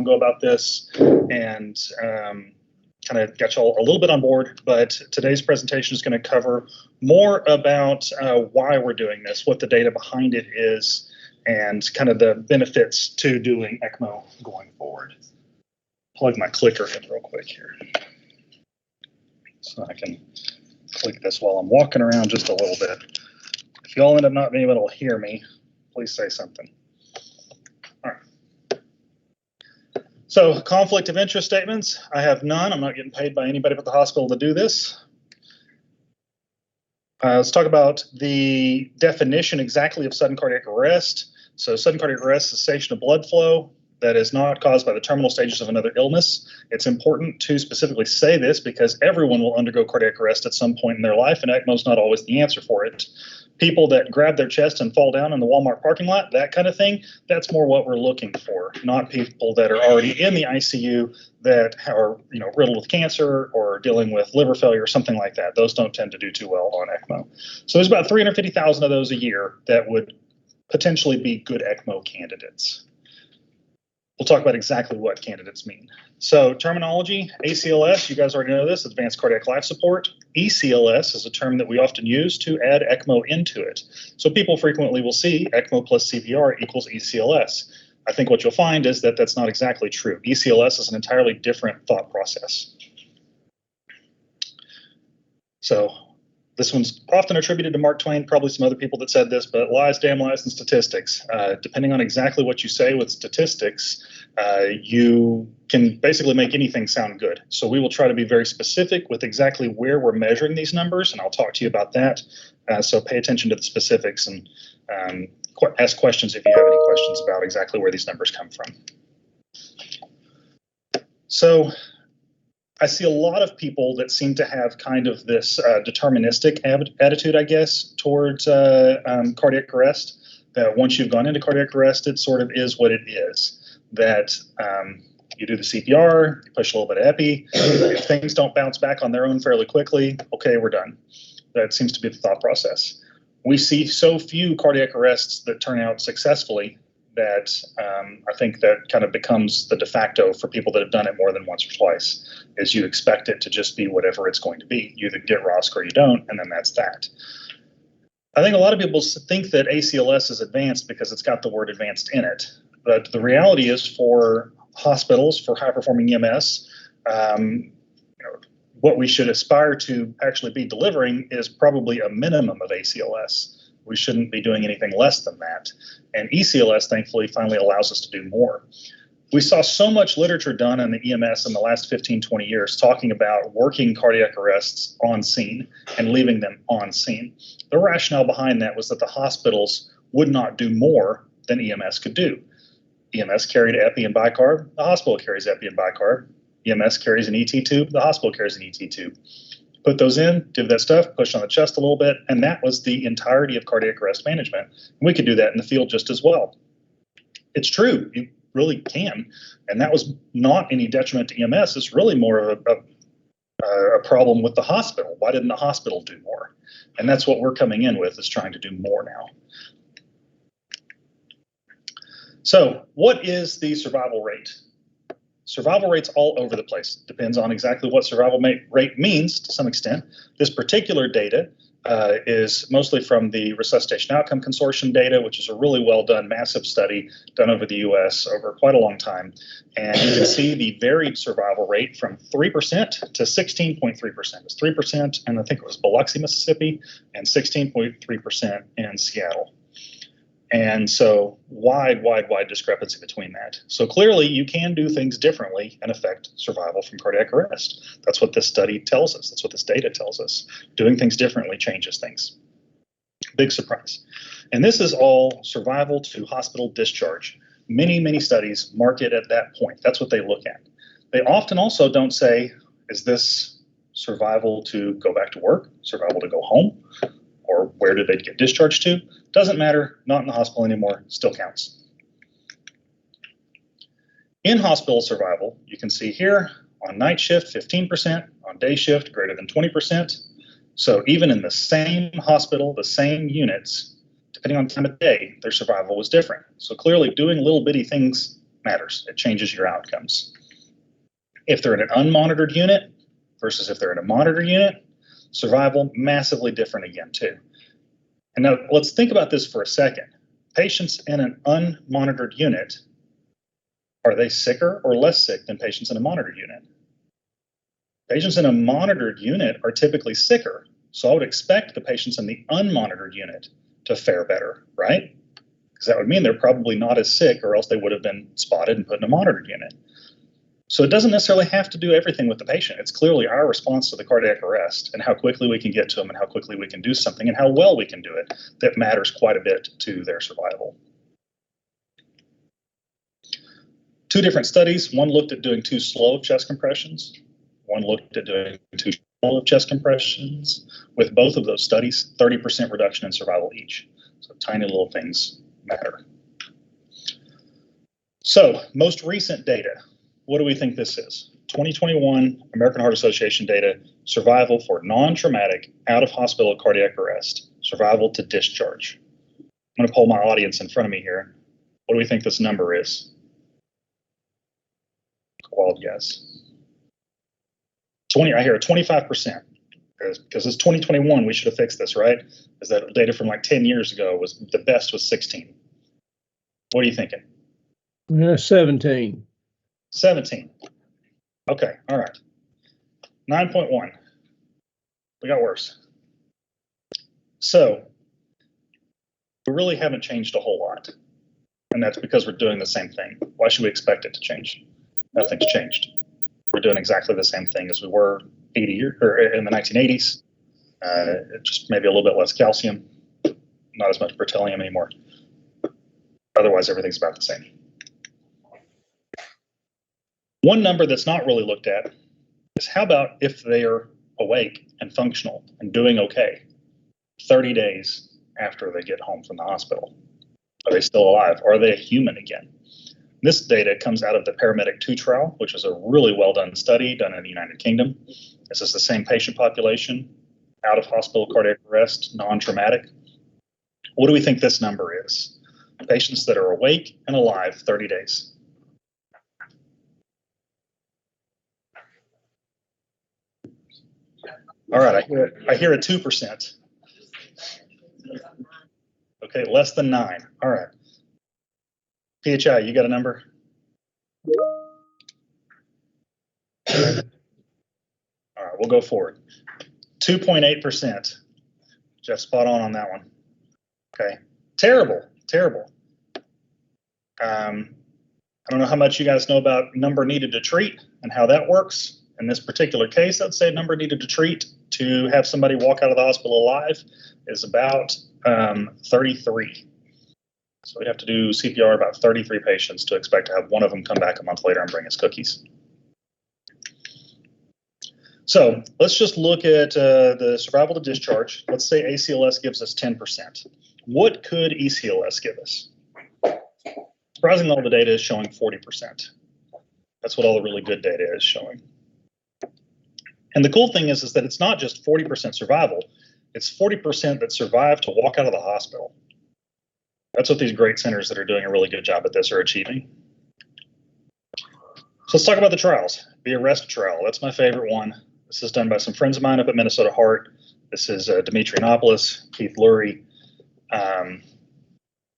go about this and kind of get you all a little bit on board. But today's presentation is going to cover more about why we're doing this, what the data behind it is, and kind of the benefits to doing ECMO going forward. Plug my clicker in real quick here so I can click this while I'm walking around just a little bit. If you all end up not being able to hear me, please say something. All right. So conflict of interest statements, I have none. I'm not getting paid by anybody at the hospital to do this. Let's talk about the definition exactly of sudden cardiac arrest. So sudden cardiac arrest is cessation of blood flow that is not caused by the terminal stages of another illness. It's important to specifically say this because everyone will undergo cardiac arrest at some point in their life, and ECMO is not always the answer for it. People that grab their chest and fall down in the Walmart parking lot, that kind of thing, that's more what we're looking for, not people that are already in the ICU that are riddled with cancer or dealing with liver failure or something like that. Those don't tend to do too well on ECMO. So there's about 350,000 of those a year that would potentially be good ECMO candidates. We'll talk about exactly what candidates mean. So terminology, ACLS, you guys already know this, Advanced Cardiac Life Support. ECLS is a term that we often use to add ECMO into it. So people frequently will see ECMO plus CPR equals ECLS. I think what you'll find is that that's not exactly true. ECLS is an entirely different thought process. So this one's often attributed to Mark Twain, probably some other people that said this, but lies, damn lies, and statistics. Depending on exactly what you say with statistics, you can basically make anything sound good. So we will try to be very specific with exactly where we're measuring these numbers, and I'll talk to you about that. So pay attention to the specifics and ask questions if you have any questions about exactly where these numbers come from. So I see a lot of people that seem to have kind of this deterministic attitude, I guess, towards cardiac arrest, that once you've gone into cardiac arrest, it sort of is what it is, that you do the CPR, you push a little bit of epi, if things don't bounce back on their own fairly quickly, okay, we're done. That seems to be the thought process. We see so few cardiac arrests that turn out successfully that I think that kind of becomes the de facto for people that have done it more than once or twice, is you expect it to just be whatever it's going to be. You either get ROSC or you don't, and then that's that. I think a lot of people think that ACLS is advanced because it's got the word advanced in it. But the reality is for hospitals, for high-performing EMS, what we should aspire to actually be delivering is probably a minimum of ACLS. We shouldn't be doing anything less than that. And ECLS, thankfully, finally allows us to do more. We saw so much literature done on the EMS in the last 15, 20 years talking about working cardiac arrests on scene and leaving them on scene. The rationale behind that was that the hospitals would not do more than EMS could do. EMS carried epi and bicarb. The hospital carries epi and bicarb. EMS carries an ET tube. The hospital carries an ET tube. Put those in, do that stuff, push on the chest a little bit, and that was the entirety of cardiac arrest management. We could do that in the field just as well. It's true, you really can, and that was not any detriment to EMS. It's really more of a problem with the hospital. Why didn't the hospital do more? And that's what we're coming in with, is trying to do more now. So what is the survival rate? Survival rate's all over the place. Depends on exactly what survival rate means to some extent. This particular data is mostly from the Resuscitation Outcome Consortium data, which is a really well done, massive study done over the US over quite a long time. And you can see the varied survival rate from 3% to 16.3%. It's 3%, and I think it was Biloxi, Mississippi, and 16.3% in Seattle. And so wide discrepancy between that. So clearly you can do things differently and affect survival from cardiac arrest. That's what this study tells us. That's what this data tells us. Doing things differently changes things. Big surprise. And this is all survival to hospital discharge. Many studies mark it at that point. That's what they look at. They often also don't say, is this survival to go back to work, survival to go home, or where did they get discharged to? Doesn't matter, not in the hospital anymore, still counts. In hospital survival, you can see here on night shift, 15%, on day shift, greater than 20%. So even in the same hospital, the same units, depending on time of day, their survival was different. So clearly doing little bitty things matters. It changes your outcomes. If they're in an unmonitored unit versus if they're in a monitored unit, survival massively different again too. And now let's think about this for a second. Patients in an unmonitored unit, are they sicker or less sick than patients in a monitored unit? Patients in a monitored unit are typically sicker. So I would expect the patients in the unmonitored unit to fare better, right? Because that would mean they're probably not as sick, or else they would have been spotted and put in a monitored unit. So it doesn't necessarily have to do everything with the patient. It's clearly our response to the cardiac arrest and how quickly we can get to them and how quickly we can do something and how well we can do it that matters quite a bit to their survival. Two different studies. One looked at doing too slow of chest compressions. One looked at doing too slow of chest compressions. With both of those studies, 30% reduction in survival each. So tiny little things matter. So most recent data. What do we think this is? 2021 American Heart Association data, survival for non-traumatic out-of-hospital cardiac arrest, survival to discharge. I'm going to poll my audience in front of me here. What do we think this number is? Wild guess. I hear 25%. Because it's 2021, we should have fixed this, right? Because that data from like 10 years ago was the best was 16. What are you thinking? 17. 17. Okay, all right. 9.1. We got worse. So we really haven't changed a whole lot. And that's because we're doing the same thing. Why should we expect it to change? Nothing's changed. We're doing exactly the same thing as we were in the 1980s. Just maybe a little bit less calcium, not as much beryllium anymore. Otherwise, everything's about the same. One number that's not really looked at is how about if they are awake and functional and doing okay 30 days after they get home from the hospital? Are they still alive? Or are they a human again? This data comes out of the Paramedic 2 trial, which was a really well done study done in the United Kingdom. This is the same patient population, out of hospital cardiac arrest, non-traumatic. What do we think this number is? Patients that are awake and alive 30 days. All right, I hear a 2%. Okay, less than 9. All right. PHI, you got a number? All right, we'll go forward. 2.8%. Jeff, spot on that one. Okay, terrible. I don't know how much you guys know about number needed to treat and how that works. In this particular case, I'd say number needed to treat to have somebody walk out of the hospital alive is about 33. So we'd have to do CPR about 33 patients to expect to have one of them come back a month later and bring us cookies. So let's just look at the survival to discharge. Let's say ACLS gives us 10%. What could ECLS give us? Surprisingly, all the data is showing 40%. That's what all the really good data is showing. And the cool thing is that it's not just 40% survival, it's 40% that survive to walk out of the hospital. That's what these great centers that are doing a really good job at this are achieving. So let's talk about the trials. The arrest trial, that's my favorite one. This is done by some friends of mine up at Minnesota Heart. This is Dimitri Anopoulos, Keith Lurie,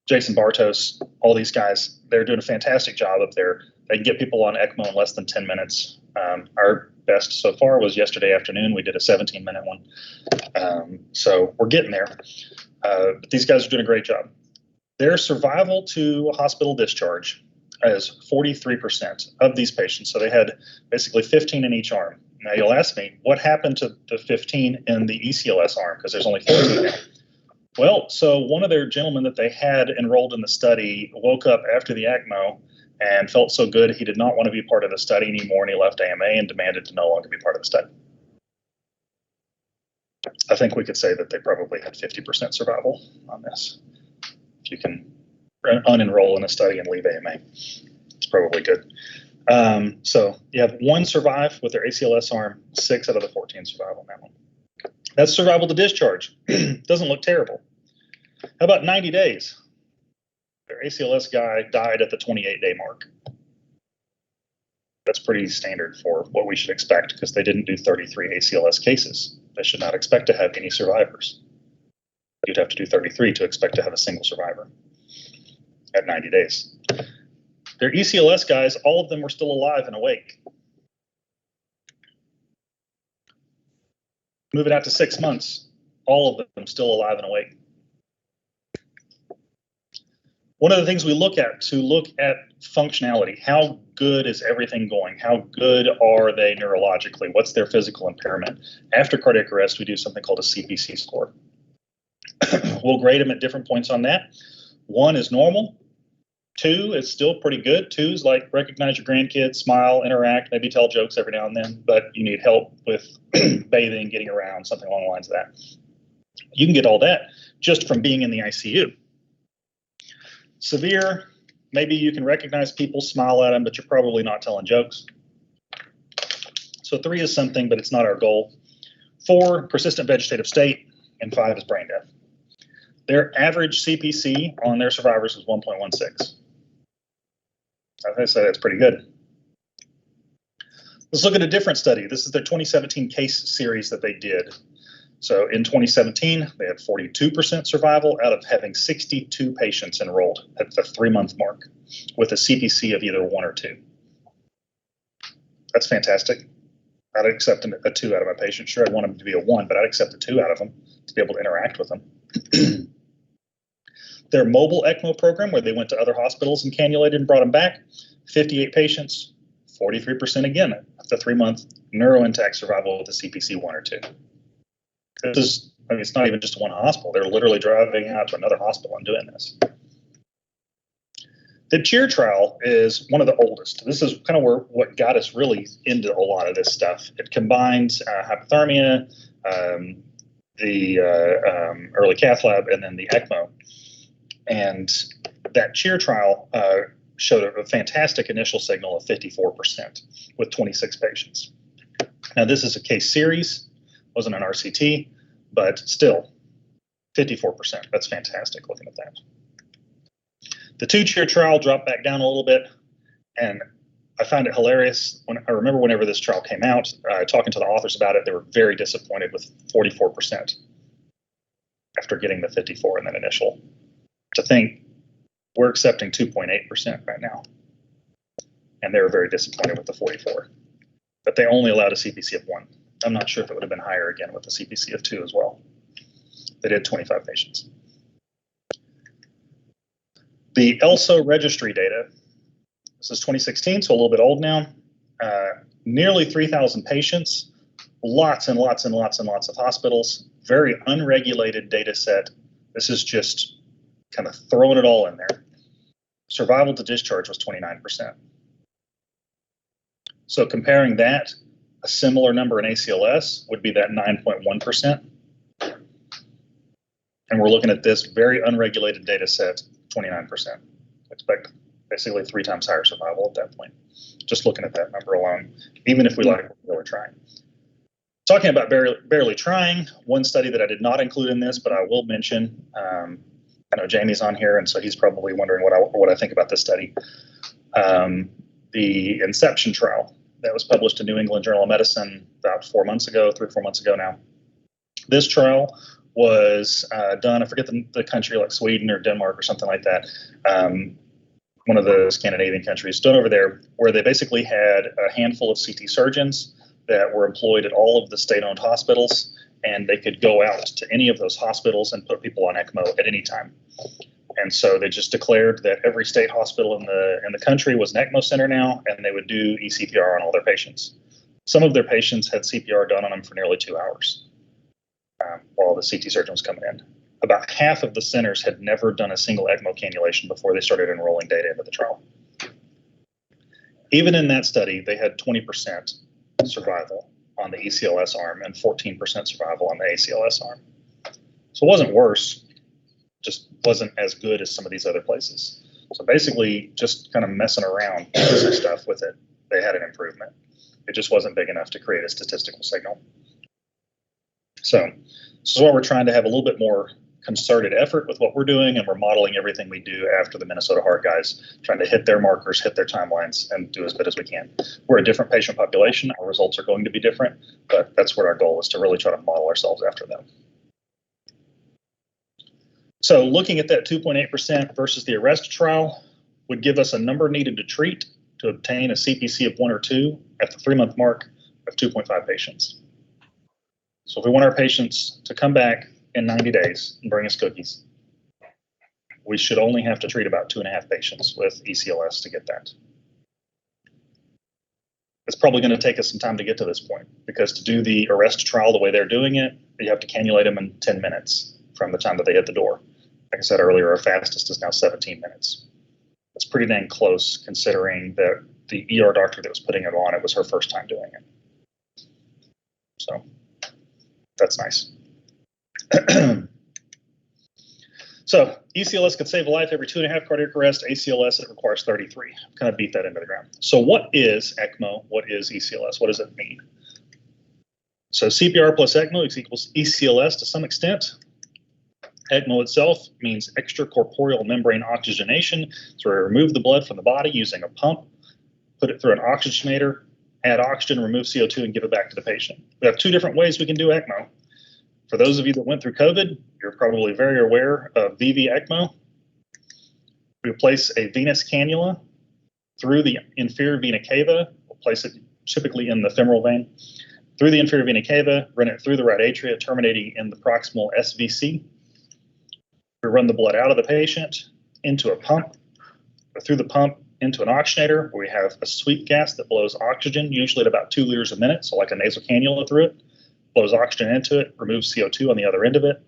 Jason Bartos, all these guys. They're doing a fantastic job up there. They can get people on ECMO in less than 10 minutes. Our best so far was yesterday afternoon. We did a 17-minute one. So we're getting there. But these guys are doing a great job. Their survival to hospital discharge is 43% of these patients. So they had basically 15 in each arm. Now you'll ask me, what happened to the 15 in the ECLS arm? Because there's only 14 now. Well, so one of their gentlemen that they had enrolled in the study woke up after the ECMO and felt so good he did not want to be part of the study anymore, and he left AMA and demanded to no longer be part of the study. I think we could say that they probably had 50% survival on this. If you can unenroll in a study and leave AMA, it's probably good. So you have 1 survive with their ACLS arm, 6 out of the 14 survive on that one. That's survival to discharge. Doesn't look terrible. How about 90 days? Their ACLS guy died at the 28-day mark. That's pretty standard for what we should expect because they didn't do 33 ACLS cases. They should not expect to have any survivors. You'd have to do 33 to expect to have a single survivor at 90 days. Their ECLS guys, all of them were still alive and awake. Moving out to 6 months, all of them still alive and awake. One of the things we look at functionality, how good is everything going? How good are they neurologically? What's their physical impairment? After cardiac arrest, we do something called a CPC score. We'll grade them at different points on that. 1 is normal. 2 is still pretty good. 2 is like recognize your grandkids, smile, interact, maybe tell jokes every now and then, but you need help with bathing, getting around, something along the lines of that. You can get all that just from being in the ICU. Severe, maybe you can recognize people, smile at them, but you're probably not telling jokes. So 3 is something, but it's not our goal. 4, persistent vegetative state, and 5 is brain death. Their average CPC on their survivors is 1.16. As I said, it's pretty good. Let's look at a different study. This is their 2017 case series that they did. So in 2017, they had 42% survival out of having 62 patients enrolled at the 3-month mark with a CPC of either 1 or 2. That's fantastic. I'd accept a 2 out of my patient. Sure, I'd want them to be a 1, but I'd accept a 2 out of them to be able to interact with them. Their mobile ECMO program, where they went to other hospitals and cannulated and brought them back, 58 patients, 43% again at the 3-month neurointact survival with a CPC 1 or 2. This is, I mean, it's not even just one hospital. They're literally driving out to another hospital and doing this. The CHEER trial is one of the oldest. This is kind of what got us really into a lot of this stuff. It combines hypothermia, the early cath lab, and then the ECMO. And that CHEER trial showed a fantastic initial signal of 54% with 26 patients. Now, this is a case series, wasn't an RCT, but still 54%. That's fantastic looking at that. The 2 CHEER trial dropped back down a little bit, and I find it hilarious. When I remember whenever this trial came out, talking to the authors about it, they were very disappointed with 44% after getting the 54 in that initial. To think we're accepting 2.8% right now, and they were very disappointed with the 44. But they only allowed a CPC of 1. I'm not sure if it would have been higher again with a CPC of 2 as well. They did 25 patients. The ELSO registry data, this is 2016, so a little bit old now. Nearly 3,000 patients, lots and lots and lots and lots of hospitals, very unregulated data set. This is just kind of throwing it all in there. Survival to discharge was 29%. So comparing that, a similar number in ACLS would be that 9.1%. And we're looking at this very unregulated data set, 29%. Expect basically 3 times higher survival at that point. Just looking at that number alone, even if we like what we're really trying. Talking about barely trying, one study that I did not include in this, but I will mention, I know Jamie's on here, and so he's probably wondering what I think about this study. The Inception trial that was published in New England Journal of Medicine about 3 or 4 months ago now. This trial was done, I forget the country, like Sweden or Denmark or something like that. One of the Scandinavian countries, done over there, where they basically had a handful of CT surgeons that were employed at all of the state-owned hospitals, and they could go out to any of those hospitals and put people on ECMO at any time. And so they just declared that every state hospital in the country was an ECMO center now, and they would do ECPR on all their patients. Some of their patients had CPR done on them for nearly 2 hours while the CT surgeon was coming in. About half of the centers had never done a single ECMO cannulation before they started enrolling data into the trial. Even in that study, they had 20% survival on the ECLS arm and 14% survival on the ACLS arm. So it wasn't worse, just wasn't as good as some of these other places. So basically, just kind of messing around with some stuff with it, they had an improvement. It just wasn't big enough to create a statistical signal. So this is why we're trying to have a little bit more concerted effort with what we're doing, and we're modeling everything we do after the Minnesota Heart guys, trying to hit their markers, hit their timelines, and do as good as we can. We're a different patient population. Our results are going to be different, but that's what our goal is, to really try to model ourselves after them. So looking at that 2.8% versus the ARREST trial would give us a number needed to treat to obtain a CPC of 1 or 2 at the 3-month mark of 2.5 patients. So if we want our patients to come back in 90 days and bring us cookies, we should only have to treat about 2.5 patients with ECLS to get that. It's probably going to take us some time to get to this point, because to do the ARREST trial the way they're doing it, you have to cannulate them in 10 minutes from the time that they hit the door. Like I said earlier, our fastest is now 17 minutes. That's pretty dang close, considering that the ER doctor that was putting it on, it was her first time doing it. So that's nice. So ECLS could save a life every 2.5 cardiac arrest. ACLS, it requires 33. Kind of beat that into the ground. So what is ECMO? What is ECLS? What does it mean? So CPR plus ECMO equals ECLS to some extent. ECMO itself means extracorporeal membrane oxygenation. So we remove the blood from the body using a pump, put it through an oxygenator, add oxygen, remove CO2, and give it back to the patient. We have 2 different ways we can do ECMO. For those of you that went through COVID, you're probably very aware of VV ECMO. We place a venous cannula through the inferior vena cava. We'll place it typically in the femoral vein. Through the inferior vena cava, run it through the right atria, terminating in the proximal SVC. We run the blood out of the patient into a pump, through the pump into an oxygenator, where we have a sweep gas that blows oxygen, usually at about 2 liters a minute, so like a nasal cannula through it. Blows oxygen into it, removes CO2 on the other end of it,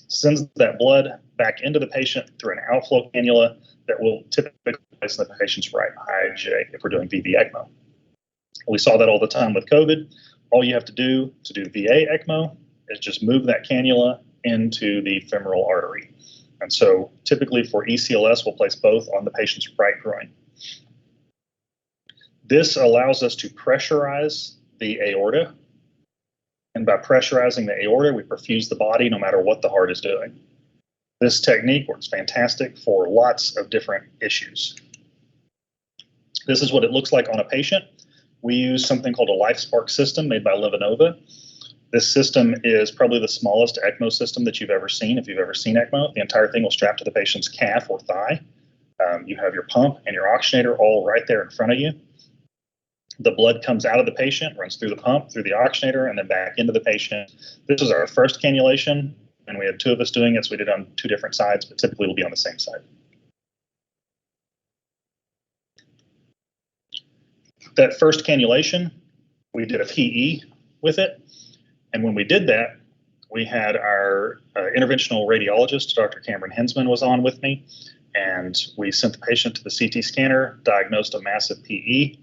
sends that blood back into the patient through an outflow cannula that will typically place in the patient's right IJ if we're doing VV ECMO. We saw that all the time with COVID. All you have to do VA ECMO is just move that cannula into the femoral artery. And so typically for ECLS, we'll place both on the patient's right groin. This allows us to pressurize the aorta. And by pressurizing the aorta, we perfuse the body no matter what the heart is doing. This technique works fantastic for lots of different issues. This is what it looks like on a patient. We use something called a LifeSpark system made by Livanova. This system is probably the smallest ECMO system that you've ever seen, if you've ever seen ECMO. The entire thing will strap to the patient's calf or thigh. You have your pump and your oxygenator all right there in front of you. The blood comes out of the patient, runs through the pump, through the oxygenator, and then back into the patient. This was our first cannulation, and we had 2 of us doing it, so we did it on 2 different sides, but typically we'll be on the same side. That first cannulation, we did a PE with it, and when we did that, we had our interventional radiologist, Dr. Cameron Hensman, was on with me, and we sent the patient to the CT scanner, diagnosed a massive PE,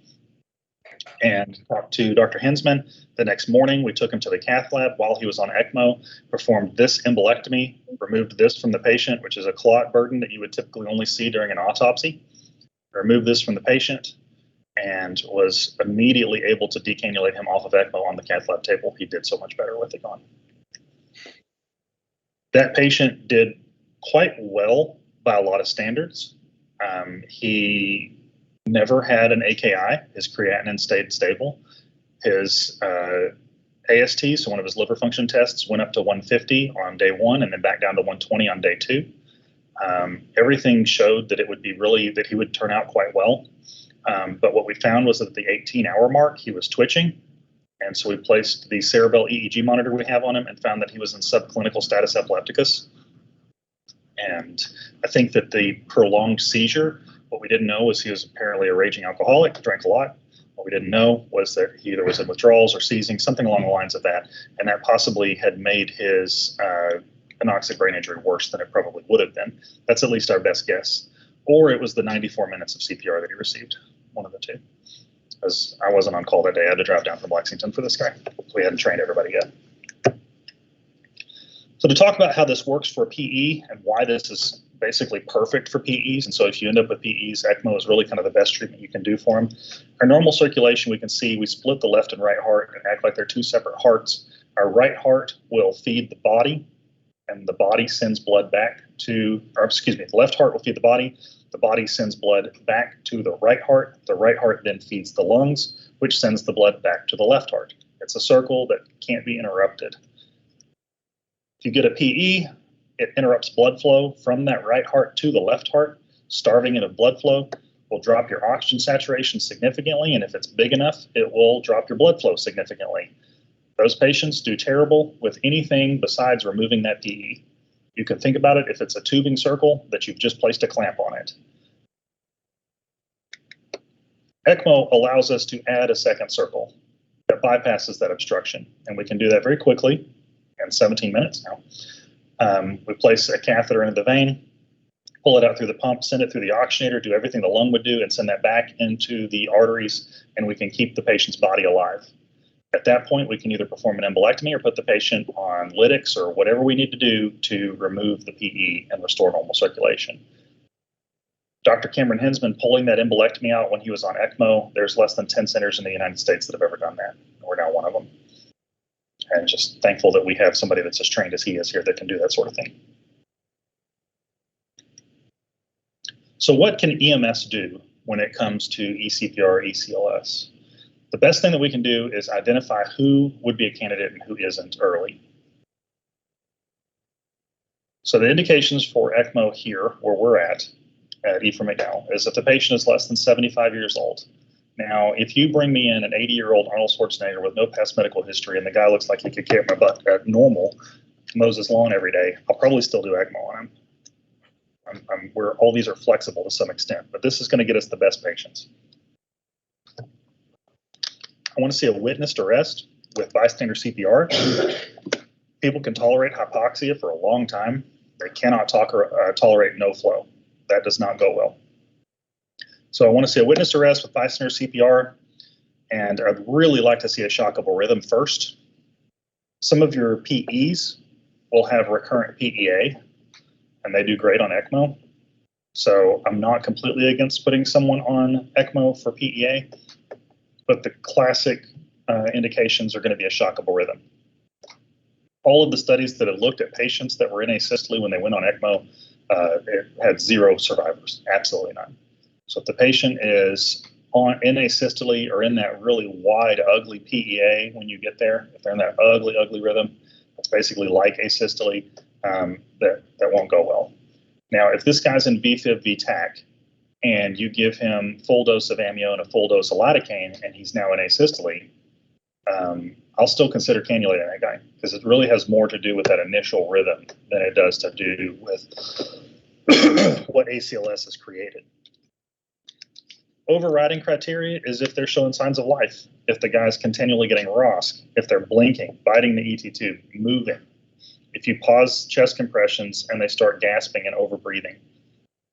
and talked to Dr. Hensman. The next morning, we took him to the cath lab while he was on ECMO, performed this embolectomy, removed this from the patient, which is a clot burden that you would typically only see during an autopsy. Removed this from the patient and was immediately able to decannulate him off of ECMO on the cath lab table. He did so much better with it gone. That patient did quite well by a lot of standards. He never had an AKI. His creatinine stayed stable. His AST, so one of his liver function tests, went up to 150 on day 1 and then back down to 120 on day 2. Everything showed that it would be that he would turn out quite well. But what we found was that at the 18-hour mark, he was twitching. And so we placed the Cerebell EEG monitor we have on him and found that he was in subclinical status epilepticus. And I think that the prolonged seizure, what we didn't know was he was apparently a raging alcoholic, drank a lot. What we didn't know was that he either was in withdrawals or seizing, something along the lines of that. And that possibly had made his anoxic brain injury worse than it probably would have been. That's at least our best guess. Or it was the 94 minutes of CPR that he received, one of the two. Because I wasn't on call that day. I had to drive down from Lexington for this guy. So we hadn't trained everybody yet. So to talk about how this works for PE and why this is basically perfect for PEs, and so if you end up with PEs, ECMO is really kind of the best treatment you can do for them. Our normal circulation, we can see we split the left and right heart and act like they're 2 separate hearts. Our right heart will feed the body, and the body sends blood back to, or excuse me, the left heart will feed the body sends blood back to the right heart then feeds the lungs, which sends the blood back to the left heart. It's a circle that can't be interrupted. If you get a PE, it interrupts blood flow from that right heart to the left heart. Starving it of blood flow will drop your oxygen saturation significantly, and if it's big enough, it will drop your blood flow significantly. Those patients do terrible with anything besides removing that PE. You can think about it if it's a tubing circle that you've just placed a clamp on it. ECMO allows us to add a second circle that bypasses that obstruction, and we can do that very quickly in 17 minutes now. We place a catheter into the vein, pull it out through the pump, send it through the oxygenator, do everything the lung would do, and send that back into the arteries, and we can keep the patient's body alive. At that point, we can either perform an embolectomy or put the patient on lytics or whatever we need to do to remove the PE and restore normal circulation. Dr. Cameron Hinsman pulling that embolectomy out when he was on ECMO, there's less than 10 centers in the United States that have ever done that. We're now one of them. And just thankful that we have somebody that's as trained as he is here that can do that sort of thing. So what can EMS do when it comes to ECPR, ECLS? The best thing that we can do is identify who would be a candidate and who isn't early. So the indications for ECMO here, where we're at Ephraim McDowell, is if the patient is less than 75 years old. Now, if you bring me in an 80-year-old Arnold Schwarzenegger with no past medical history and the guy looks like he could kick my butt at normal, mows his lawn every day, I'll probably still do ECMO on him. Where all these are flexible to some extent, but this is going to get us the best patients. I want to see a witnessed arrest with bystander CPR. People can tolerate hypoxia for a long time. They cannot tolerate no flow. That does not go well. So I want to see a witnessed arrest with bystander CPR, and I'd really like to see a shockable rhythm first. Some of your PEs will have recurrent PEA, and they do great on ECMO. So I'm not completely against putting someone on ECMO for PEA, but the classic indications are going to be a shockable rhythm. All of the studies that have looked at patients that were in asystole when they went on ECMO, it had 0 survivors, absolutely none. So if the patient is in asystole or in that really wide, ugly PEA when you get there, if they're in that ugly, ugly rhythm, it's basically like asystole, that won't go well. Now, if this guy's in VFib, VTAC, and you give him full dose of amio and a full dose of lidocaine, and he's now in asystole, I'll still consider cannulating that guy because it really has more to do with that initial rhythm than it does to do with what ACLS has created. Overriding criteria is if they're showing signs of life, if the guy's continually getting ROSC, if they're blinking, biting the ET tube, moving, if you pause chest compressions and they start gasping and overbreathing.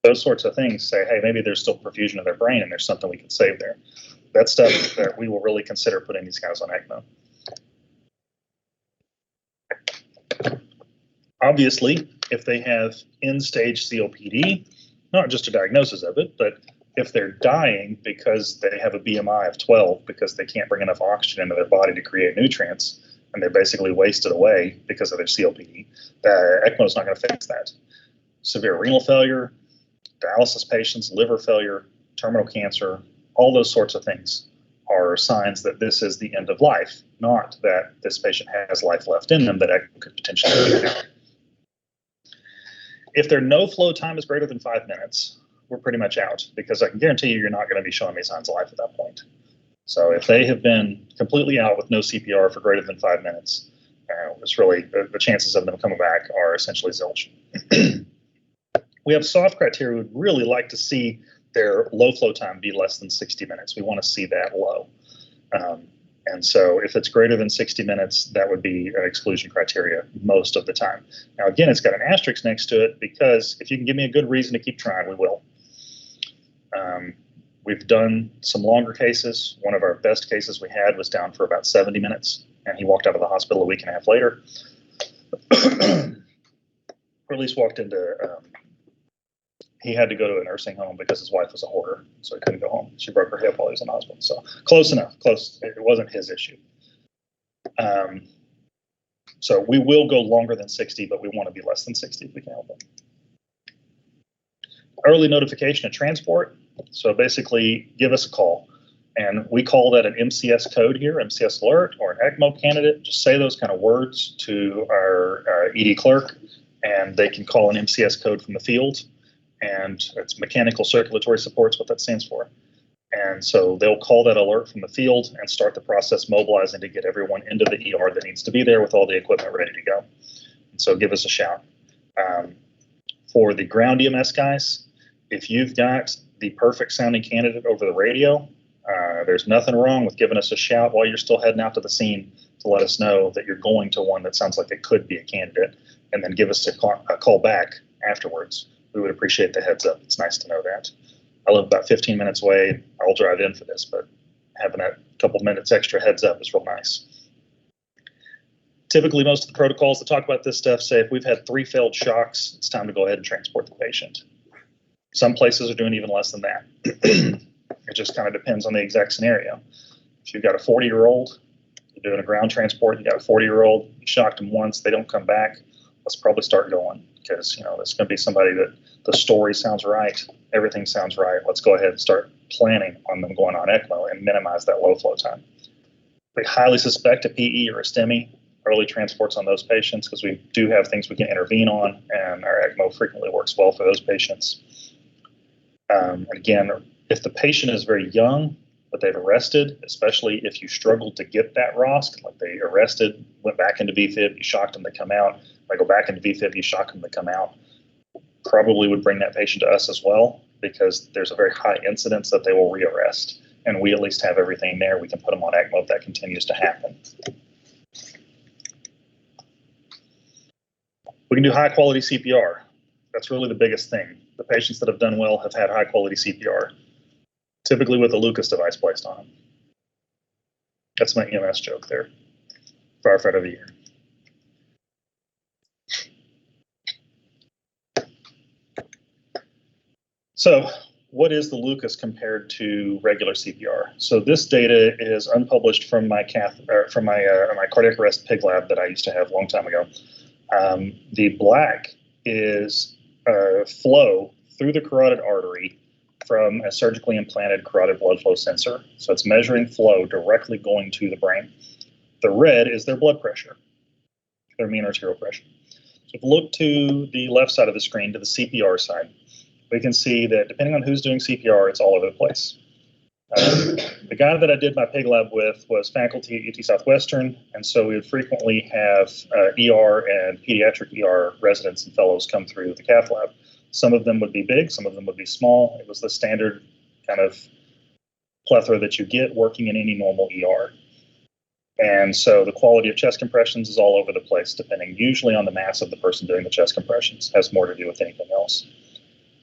Those sorts of things say, hey, maybe there's still perfusion of their brain and there's something we can save there. That's stuff that we will really consider putting these guys on ECMO. Obviously, if they have end-stage COPD, not just a diagnosis of it, but if they're dying because they have a BMI of 12 because they can't bring enough oxygen into their body to create nutrients, and they're basically wasted away because of their COPD, the ECMO is not going to fix that. Severe renal failure, dialysis patients, liver failure, terminal cancer, all those sorts of things are signs that this is the end of life, not that this patient has life left in them that ECMO could potentially take out. If their no flow time is greater than 5 minutes, we're pretty much out because I can guarantee you're not going to be showing me signs of life at that point. So if they have been completely out with no CPR for greater than 5 minutes, it's really the chances of them coming back are essentially zilch. We have soft criteria. We'd really like to see their low flow time be less than 60 minutes. We want to see that low. And so if it's greater than 60 minutes, that would be an exclusion criteria most of the time. Now, again, it's got an asterisk next to it because if you can give me a good reason to keep trying, we will. We've done some longer cases. One of our best cases we had was down for about 70 minutes, and he walked out of the hospital a week and a half later. Or at least walked into, he had to go to a nursing home because his wife was a hoarder, so he couldn't go home. She broke her hip while he was in the hospital. So close enough, close. It wasn't his issue. So we will go longer than 60, but we want to be less than 60 if we can help it. Early notification of transport. So basically, give us a call. And we call that an MCS code here, MCS alert, or an ECMO candidate. Just say those kind of words to our ED clerk, and they can call an MCS code from the field. And it's mechanical circulatory support is what that stands for. And so they'll call that alert from the field and start the process mobilizing to get everyone into the ER that needs to be there with all the equipment ready to go. And so give us a shout. For the ground EMS guys, if you've got the perfect sounding candidate over the radio, there's nothing wrong with giving us a shout while you're still heading out to the scene to let us know that you're going to one that sounds like it could be a candidate, and then give us a call back afterwards. We would appreciate the heads up. It's nice to know that. I live about 15 minutes away. I'll drive in for this, but having that couple minutes extra heads up is real nice. Typically, most of the protocols that talk about this stuff say if we've had 3 failed shocks, it's time to go ahead and transport the patient. Some places are doing even less than that. It just kind of depends on the exact scenario. If you've got a 40-year-old, you're doing a ground transport, you got a 40-year-old, you shocked them once, they don't come back, let's probably start going, because there's going to be somebody that the story sounds right, everything sounds right. Let's go ahead and start planning on them going on ECMO and minimize that low flow time. We highly suspect a PE or a STEMI, early transports on those patients, because we do have things we can intervene on, and our ECMO frequently works well for those patients. And again, if the patient is very young, but they've arrested, especially if you struggled to get that ROSC, like they arrested, went back into VFib, you shocked them, they come out. They go back into VFib, you shock them, they come out. Probably would bring that patient to us as well, because there's a very high incidence that they will rearrest. And we at least have everything there. We can put them on ECMO if that continues to happen. We can do high quality CPR. That's really the biggest thing. The patients that have done well have had high quality CPR, typically with a Lucas device placed on them. That's my EMS joke there. Firefighter of the year. So what is the Lucas compared to regular CPR? So this data is unpublished from my cardiac arrest pig lab that I used to have a long time ago. The black is flow through the carotid artery from a surgically implanted carotid blood flow sensor. So it's measuring flow directly going to the brain. The red is their blood pressure, their mean arterial pressure. So if you look to the left side of the screen, to the CPR side, we can see that depending on who's doing CPR, it's all over the place. The guy that I did my pig lab with was faculty at UT Southwestern, and so we would frequently have ER and pediatric ER residents and fellows come through the cath lab. Some of them would be big, some of them would be small. It was the standard kind of plethora that you get working in any normal ER. And so the quality of chest compressions is all over the place, depending usually on the mass of the person doing the chest compressions. It has more to do with anything else.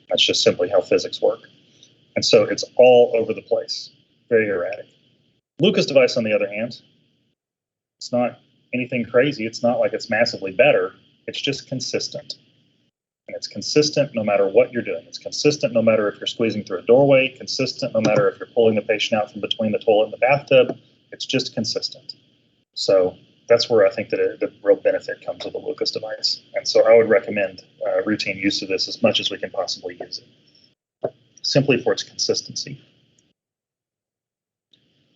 That's just simply how physics work. And so it's all over the place, very erratic. Lucas device, on the other hand, it's not anything crazy. It's not like it's massively better. It's just consistent. And it's consistent no matter what you're doing. It's consistent no matter if you're squeezing through a doorway, consistent no matter if you're pulling the patient out from between the toilet and the bathtub. It's just consistent. So that's where I think that the real benefit comes with the Lucas device. And so I would recommend routine use of this as much as we can possibly use it, simply for its consistency.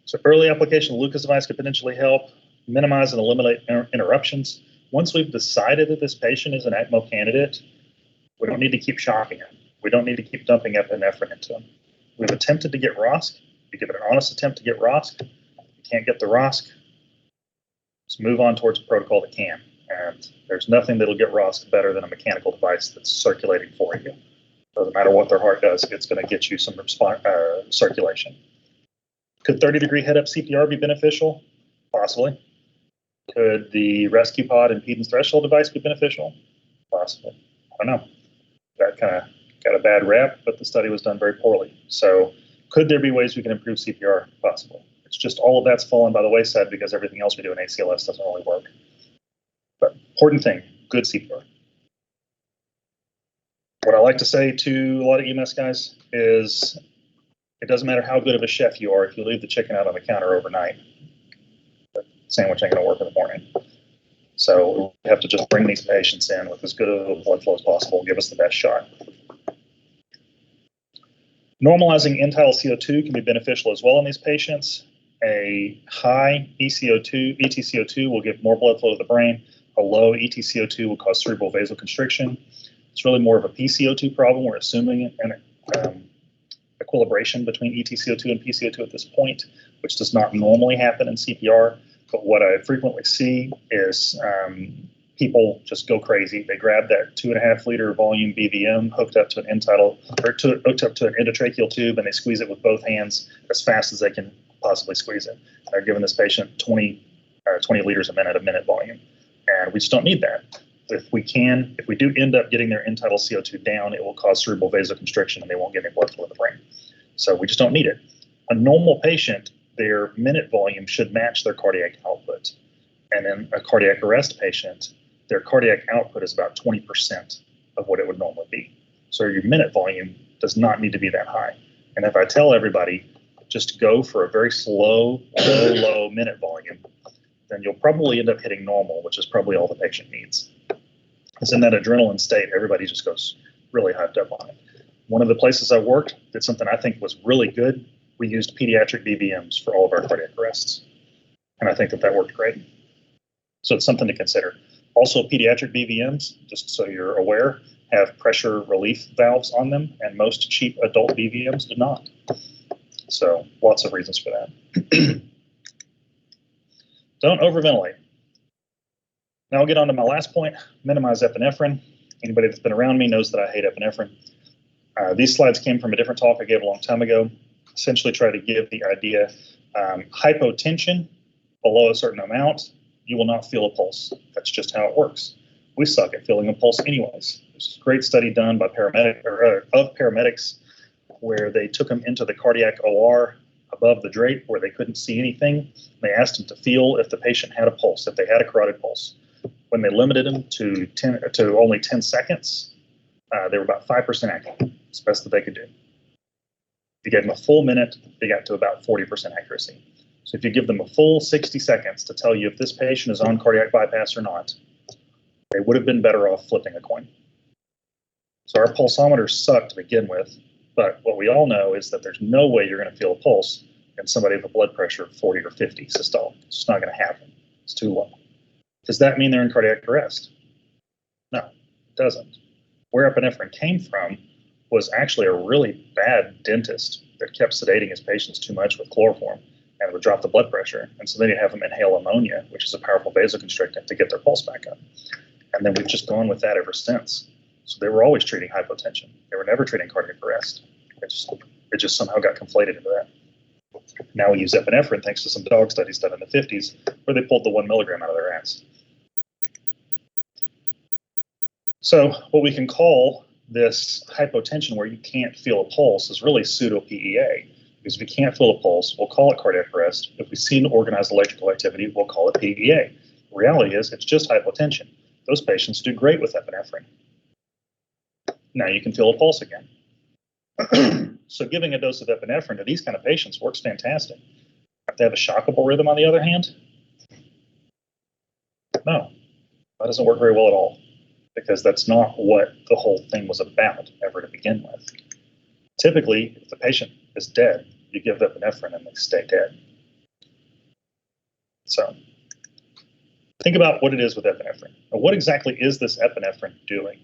So early application of the Lucas device could potentially help minimize and eliminate interruptions. Once we've decided that this patient is an ECMO candidate, we don't need to keep shocking him. We don't need to keep dumping epinephrine into him. We've attempted to get ROSC. You give it an honest attempt to get ROSC. You can't get the ROSC. Let's move on towards a protocol that can. And there's nothing that'll get ROSC better than a mechanical device that's circulating for you. Doesn't matter what their heart does, it's going to get you some circulation. Could 30-degree head-up CPR be beneficial? Possibly. Could the rescue pod impedance threshold device be beneficial? Possibly. I don't know. That kind of got a bad rap, but the study was done very poorly. So could there be ways we can improve CPR? Possibly. It's just all of that's fallen by the wayside because everything else we do in ACLS doesn't really work. But important thing, good CPR. What I like to say to a lot of EMS guys is it doesn't matter how good of a chef you are if you leave the chicken out on the counter overnight. The sandwich ain't going to work in the morning. So we have to just bring these patients in with as good of a blood flow as possible, give us the best shot. Normalizing end-tidal CO2 can be beneficial as well in these patients. A high ETCO2 will give more blood flow to the brain. A low ETCO2 will cause cerebral vasoconstriction. It's really more of a PCO2 problem. We're assuming an equilibration between ETCO2 and PCO2 at this point, which does not normally happen in CPR. But what I frequently see is people just go crazy. They grab that 2.5 liter volume BVM hooked up to an hooked up to an endotracheal tube, and they squeeze it with both hands as fast as they can possibly squeeze it. They're giving this patient 20 liters a minute volume, and we just don't need that. If we do end up getting their end-tidal CO2 down, it will cause cerebral vasoconstriction, and they won't get any blood flow to the brain. So we just don't need it. A normal patient, their minute volume should match their cardiac output, and then a cardiac arrest patient, their cardiac output is about 20% of what it would normally be. So your minute volume does not need to be that high. And if I tell everybody just go for a very slow, low minute volume, then you'll probably end up hitting normal, which is probably all the patient needs. Because in that adrenaline state, everybody just goes really hyped up on it. One of the places I worked did something I think was really good. We used pediatric BVMs for all of our cardiac arrests. And I think that worked great. So it's something to consider. Also, pediatric BVMs, just so you're aware, have pressure relief valves on them, and most cheap adult BVMs do not. So lots of reasons for that. Don't overventilate. Now I'll get on to my last point, minimize epinephrine. Anybody that's been around me knows that I hate epinephrine. These slides came from a different talk I gave a long time ago. Essentially try to give the idea, hypotension below a certain amount, you will not feel a pulse. That's just how it works. We suck at feeling a pulse anyways. There's a great study done by paramedics where they took them into the cardiac OR above the drape where they couldn't see anything. They asked them to feel if the patient had a pulse, if they had a carotid pulse. When they limited them to only 10 seconds, they were about 5% accurate. It's the best that they could do. If you gave them a full minute, they got to about 40% accuracy. So if you give them a full 60 seconds to tell you if this patient is on cardiac bypass or not, they would have been better off flipping a coin. So our pulsometers suck to begin with, but what we all know is that there's no way you're going to feel a pulse in somebody with a blood pressure of 40 or 50 systolic. It's just not going to happen. It's too low. Does that mean they're in cardiac arrest? No, it doesn't. Where epinephrine came from was actually a really bad dentist that kept sedating his patients too much with chloroform and would drop the blood pressure. And so then you'd have them inhale ammonia, which is a powerful vasoconstrictant, to get their pulse back up. And then we've just gone with that ever since. So they were always treating hypotension. They were never treating cardiac arrest. It just somehow got conflated into that. Now we use epinephrine thanks to some dog studies done in the 50s where they pulled the 1 milligram out of their ass. So what we can call this hypotension where you can't feel a pulse is really pseudo-PEA. Because if you can't feel a pulse, we'll call it cardiac arrest. If we see an organized electrical activity, we'll call it PEA. The reality is it's just hypotension. Those patients do great with epinephrine. Now you can feel a pulse again. So giving a dose of epinephrine to these kind of patients works fantastic. If they have a shockable rhythm, on the other hand, no, that doesn't work very well at all, because that's not what the whole thing was about ever to begin with. Typically, if the patient is dead, you give epinephrine and they stay dead. So think about what it is with epinephrine. Now, what exactly is this epinephrine doing?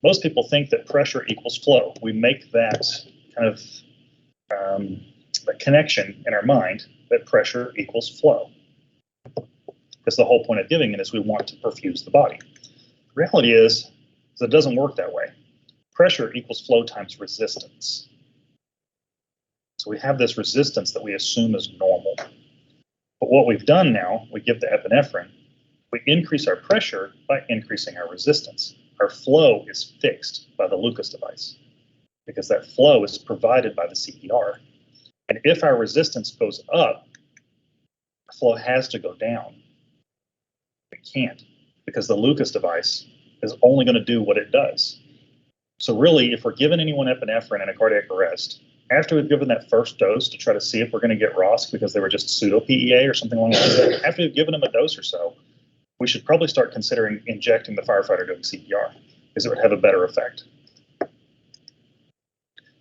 Most people think that pressure equals flow. We make that kind of that connection in our mind that pressure equals flow. Because the whole point of giving it is we want to perfuse the body. The reality is it doesn't work that way. Pressure equals flow times resistance. So we have this resistance that we assume is normal. But what we've done now, we give the epinephrine, we increase our pressure by increasing our resistance. Our flow is fixed by the Lucas device because that flow is provided by the CPR. And if our resistance goes up, the flow has to go down. It can't, because the Lucas device is only going to do what it does. So really, if we're giving anyone epinephrine in a cardiac arrest, after we've given that first dose to try to see if we're going to get ROSC because they were just pseudo-PEA or something along those lines, after we've given them a dose or so, we should probably start considering injecting the firefighter doing CPR, because it would have a better effect.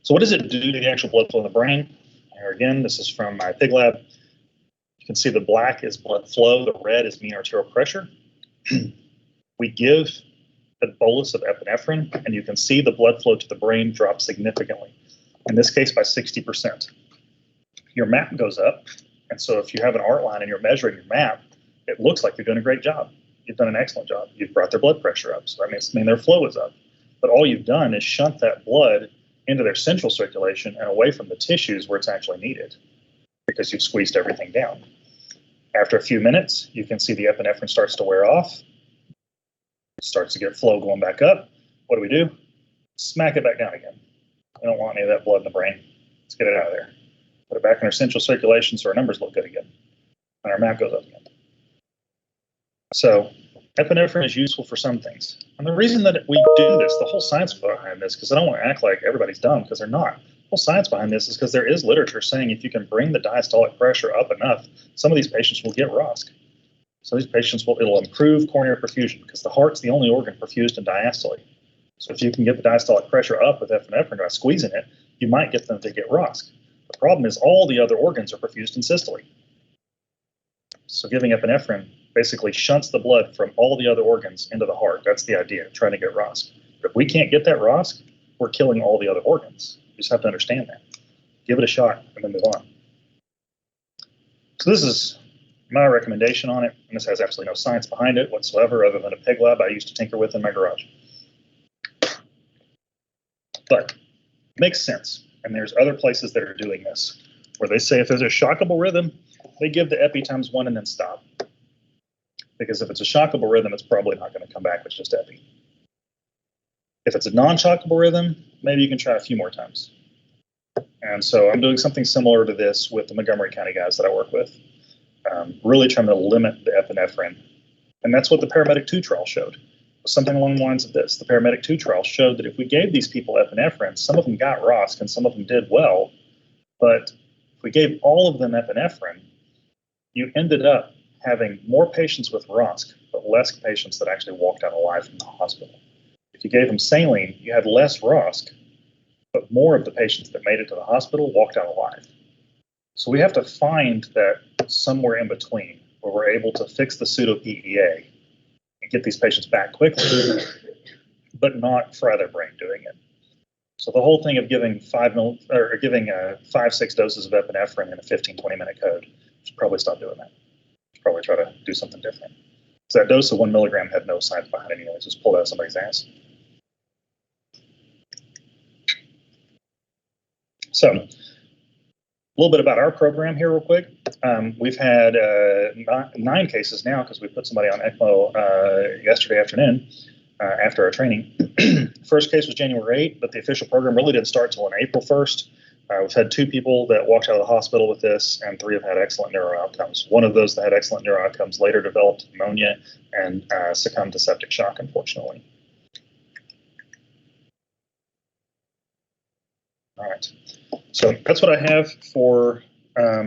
So what does it do to the actual blood flow in the brain? Here again, this is from my pig lab. You can see the black is blood flow, the red is mean arterial pressure. We give a bolus of epinephrine, and you can see the blood flow to the brain drop significantly, in this case by 60%. Your map goes up, and so if you have an art line and you're measuring your map, it looks like you're doing a great job. You've done an excellent job. You've brought their blood pressure up, so that means their flow is up. But all you've done is shunt that blood into their central circulation and away from the tissues where it's actually needed, because you've squeezed everything down. After a few minutes, you can see the epinephrine starts to wear off. It starts to get flow going back up. What do? Smack it back down again. We don't want any of that blood in the brain. Let's get it out of there. Put it back in our central circulation so our numbers look good again. And our map goes up again. So epinephrine is useful for some things. And the reason that we do this, the whole science behind this, because I don't want to act like everybody's dumb, because they're not. The whole science behind this is because there is literature saying if you can bring the diastolic pressure up enough, some of these patients will get ROSC. So these patients it'll improve coronary perfusion, because the heart's the only organ perfused in diastole. So if you can get the diastolic pressure up with epinephrine by squeezing it, you might get them to get ROSC. The problem is all the other organs are perfused in systole. So giving epinephrine basically shunts the blood from all the other organs into the heart. That's the idea, trying to get ROSC. But if we can't get that ROSC, we're killing all the other organs. You just have to understand that. Give it a shot and then move on. So this is my recommendation on it, and this has absolutely no science behind it whatsoever other than a pig lab I used to tinker with in my garage. But it makes sense, and there's other places that are doing this, where they say if there's a shockable rhythm, they give the epi times 1 and then stop. Because if it's a shockable rhythm, it's probably not going to come back with just epi. If it's a non-shockable rhythm, maybe you can try a few more times. And so I'm doing something similar to this with the Montgomery County guys that I work with, really trying to limit the epinephrine. And that's what the Paramedic 2 trial showed. Something along the lines of this. The Paramedic 2 trial showed that if we gave these people epinephrine, some of them got ROSC and some of them did well, but if we gave all of them epinephrine, you ended up having more patients with ROSC, but less patients that actually walked out alive from the hospital. If you gave them saline, you had less ROSC, but more of the patients that made it to the hospital walked out alive. So we have to find that somewhere in between where we're able to fix the pseudo-PEA and get these patients back quickly, but not fry their brain doing it. So the whole thing of giving 5-6 doses of epinephrine in a 15-20 minute code, should probably stop doing that. Should probably try to do something different. So that dose of 1 milligram had no science behind it anyway. It's just pulled out of somebody's ass. So a little bit about our program here real quick. We've had 9 cases now because we put somebody on ECMO yesterday afternoon after our training. First case was January 8th, but the official program really didn't start until on April 1st. We've had 2 people that walked out of the hospital with this, and 3 have had excellent neuro outcomes. One of those that had excellent neuro outcomes later developed pneumonia and succumbed to septic shock, unfortunately. All right. So that's what I have for